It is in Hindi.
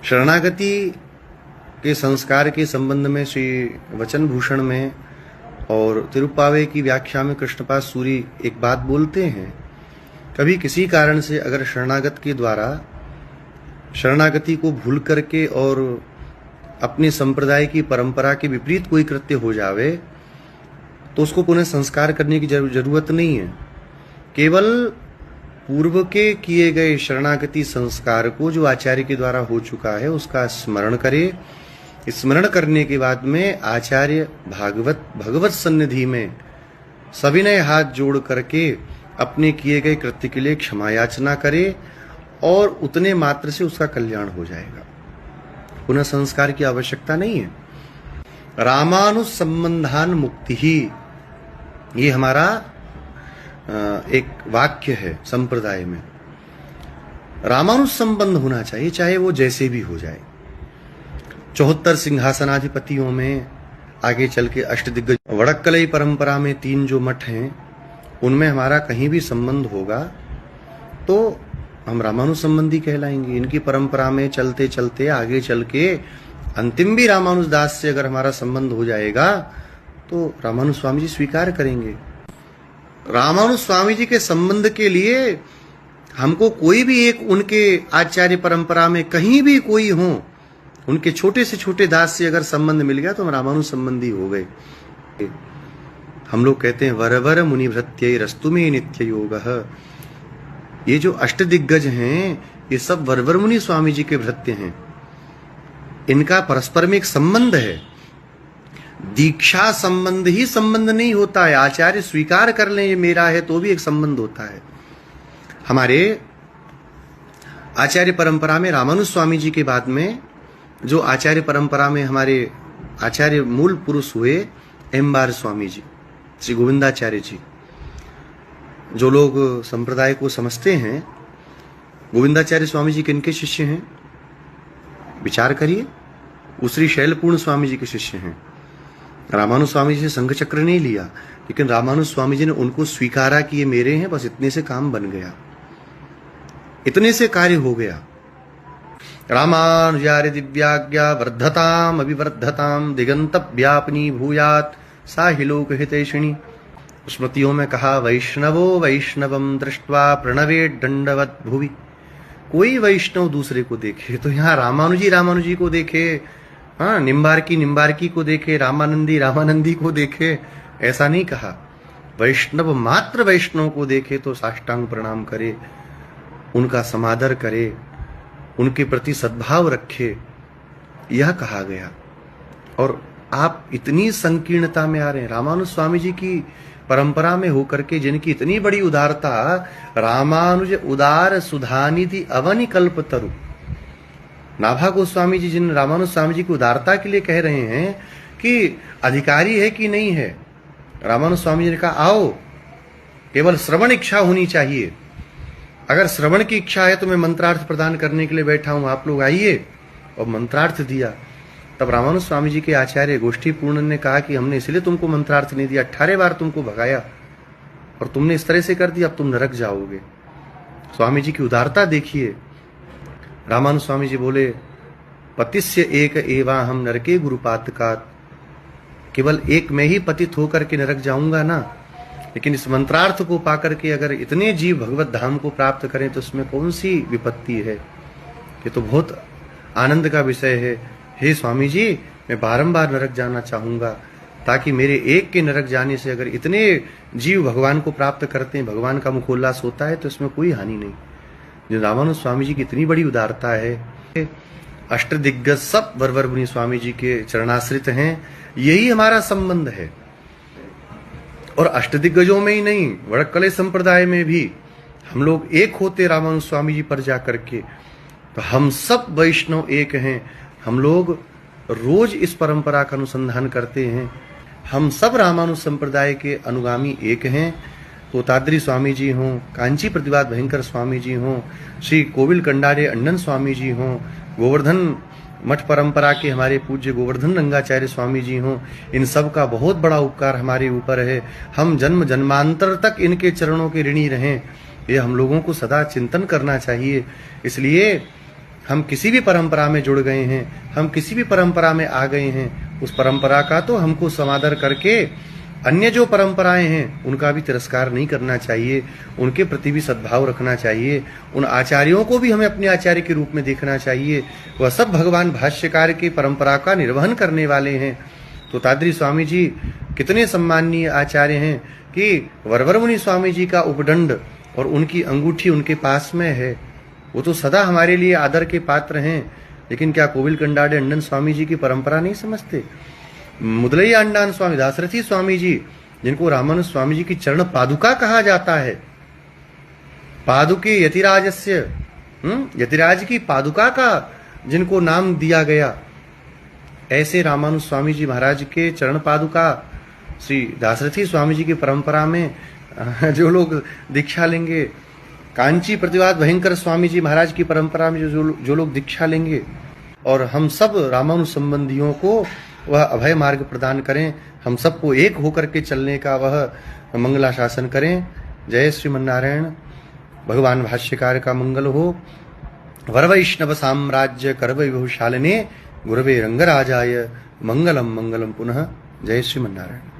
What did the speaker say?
शरणागति के संस्कार के संबंध में श्री वचन भूषण में और तिरुप्पावे की व्याख्या में कृष्णपाद सूरी एक बात बोलते हैं। कभी किसी कारण से अगर शरणागत के द्वारा शरणागति को भूल करके और अपने संप्रदाय की परंपरा के विपरीत कोई कृत्य हो जावे तो उसको पुनः संस्कार करने की जरूरत नहीं है। केवल पूर्व के किए गए शरणागति संस्कार को जो आचार्य के द्वारा हो चुका है उसका स्मरण करे। स्मरण करने के बाद में आचार्य भगवत सन्निधि में सविनय हाथ जोड़ करके अपने किए गए कृत्य के लिए क्षमा याचना करे और उतने मात्र से उसका कल्याण हो जाएगा। पुनः संस्कार की आवश्यकता नहीं है। रामानुज संबंधान मुक्ति ही ये हमारा एक वाक्य है संप्रदाय में। रामानुज संबंध होना चाहिए, चाहे वो जैसे भी हो जाए। 74 सिंहासनाधिपतियों में आगे चल के अष्टदिग्गज वड़क्कलई परंपरा में 3 जो मठ हैं उनमें हमारा कहीं भी संबंध होगा तो हम रामानुज संबंधी कहलाएंगे। इनकी परंपरा में चलते चलते आगे चल के अंतिम भी रामानुज दास से अगर हमारा संबंध हो जाएगा तो रामानुज स्वामी जी स्वीकार करेंगे। रामानुज स्वामी जी के संबंध के लिए हमको कोई भी एक उनके आचार्य परंपरा में कहीं भी कोई हो, उनके छोटे से छोटे दास से अगर संबंध मिल गया तो हम रामानुज संबंधी हो गए। हम लोग कहते हैं वरवर मुनि भृत्यै रस्तु में नित्य योगः। ये जो अष्टदिग्गज हैं ये सब वरवर मुनि स्वामी जी के भृत्य हैं। इनका परस्पर में एक संबंध है। दीक्षा संबंध ही संबंध नहीं होता है। आचार्य स्वीकार कर लें ये मेरा है तो भी एक संबंध होता है। हमारे आचार्य परंपरा में रामानुज स्वामी जी के बाद में जो आचार्य परंपरा में हमारे आचार्य मूल पुरुष हुए एम्बार स्वामी जी, श्री गोविंदाचार्य जी। जो लोग संप्रदाय को समझते हैं, गोविंदाचार्य स्वामी जी किनके शिष्य हैं विचार करिए। वो श्री शैलपूर्ण स्वामी जी के शिष्य हैं। रामानुज स्वामी जी से संघ चक्र नहीं लिया, लेकिन रामानुज स्वामी जी ने उनको स्वीकारा कि ये मेरे हैं, बस इतने से काम बन गया, इतने से कार्य हो गया। रामानुजार्य दिव्याज्ञा वर्धताम अभिवर्धताम दिगंत व्यापनी भूयात सा हि लोक हितैषिणी। स्मृतियों में कहा वैष्णवो वैष्णवम दृष्ट्वा प्रणवे दंडवत भुवि। कोई वैष्णव दूसरे को देखे तो यहाँ रामानुजी को देखे, हाँ, निम्बार्की को देखे, रामानंदी को देखे, ऐसा नहीं कहा। वैष्णव मात्र वैष्णव को देखे तो साष्टांग प्रणाम करे, उनका समादर करे, उनके प्रति सद्भाव रखे, यह कहा गया। और आप इतनी संकीर्णता में आ रहे हैं। रामानुज स्वामी जी की परंपरा में होकर के जिनकी इतनी बड़ी उदारता, रामानुज उदार सुधानिधि अवनि कल्प तरु। नाभा गोस्वामी जी जिन रामानुज स्वामी जी की उदारता के लिए कह रहे हैं कि अधिकारी है कि नहीं है, रामानुज स्वामी जी ने कहा आओ, केवल श्रवण इच्छा होनी चाहिए। अगर श्रवण की इच्छा है तो मैं मंत्रार्थ प्रदान करने के लिए बैठा हूं, आप लोग आइए। और मंत्रार्थ दिया। तब रामानुज स्वामी जी के आचार्य गोष्ठी पूर्ण ने कहा कि हमने इसलिए तुमको मंत्रार्थ नहीं दिया, 18 बार तुमको भगाया और तुमने इस तरह से कर दिया, अब तुम नरक जाओगे। स्वामी जी की उदारता देखिए। रामानुज स्वामी जी बोले पतिस्य एक एवा हम नरके गुरुपातकात। केवल एक में ही पतित होकर के नरक जाऊंगा ना, लेकिन इस मंत्रार्थ को पाकर के अगर इतने जीव भगवत धाम को प्राप्त करें तो उसमें कौन सी विपत्ति है। ये तो बहुत आनंद का विषय है। हे स्वामी जी, मैं बारंबार नरक जाना चाहूंगा, ताकि मेरे एक के नरक जाने से अगर इतने जीव भगवान को प्राप्त करते हैं, भगवान का मुखोल्लास होता है, तो इसमें कोई हानि नहीं। जो रामानुज स्वामी जी की इतनी बड़ी उदारता है। अष्टदिग्गज सब वरवर मुनि स्वामी जी के चरणाश्रित हैं, यही हमारा संबंध है। और अष्टदिग्गजों में ही नहीं, वड़क्कले संप्रदाय में भी हम लोग एक होते रामानुज स्वामी जी पर जाकर के। तो हम सब वैष्णव एक हैं। हम लोग रोज इस परंपरा का अनुसंधान करते हैं। हम सब रामानुज संप्रदाय के अनुगामी एक हैं। तोताद्री स्वामी जी हों, कांची प्रतिवाद भयंकर स्वामी जी हों, श्री कोविल कंडारे अण्णन स्वामी जी हों, गोवर्धन मठ परंपरा के हमारे पूज्य गोवर्धन रंगाचार्य स्वामी जी हों, इन सब का बहुत बड़ा उपकार हमारे ऊपर है। हम जन्म जन्मांतर तक इनके चरणों के ऋणी रहें, ये हम लोगों को सदा चिंतन करना चाहिए। इसलिए हम किसी भी परंपरा में जुड़ गए हैं, हम किसी भी परंपरा में आ गए हैं, उस परंपरा का तो हमको समादर करके अन्य जो परंपराएं हैं उनका भी तिरस्कार नहीं करना चाहिए, उनके प्रति भी सद्भाव रखना चाहिए। उन आचार्यों को भी हमें अपने आचार्य के रूप में देखना चाहिए। वह सब भगवान भाष्यकार की परंपरा का निर्वहन करने वाले हैं। तो ताद्री स्वामी जी कितने सम्माननीय आचार्य हैं कि वरवर मुनि स्वामी जी का उपदंड और उनकी अंगूठी उनके पास में है। वो तो सदा हमारे लिए आदर के पात्र हैं। लेकिन क्या कोविल कंडाडे अंडन स्वामी जी की परंपरा नहीं समझते? मुदलई अंडान स्वामी, दासरथी स्वामी जी, जिनको रामानुज स्वामी जी की चरण पादुका कहा जाता है, पादुके यतिराजस्य, यतिराज की पादुका का जिनको नाम दिया गया, ऐसे रामानुज स्वामी जी महाराज के चरण पादुका श्री दासरथी स्वामी जी की परंपरा में जो लोग दीक्षा लेंगे, कांची प्रतिवाद भयंकर स्वामी जी महाराज की परंपरा में जो लोग दीक्षा लेंगे, और हम सब रामानुज संबंधियों को वह अभय मार्ग प्रदान करें, हम सबको एक होकर के चलने का वह मंगलाशासन करें। जय श्रीमन्नारायण। भगवान भाष्यकार का मंगल हो। वर वैष्णव साम्राज्य कर वैभवशालिने गुरवे रंगराजाय मंगलम मंगलम पुनः। जय श्रीमन्नारायण।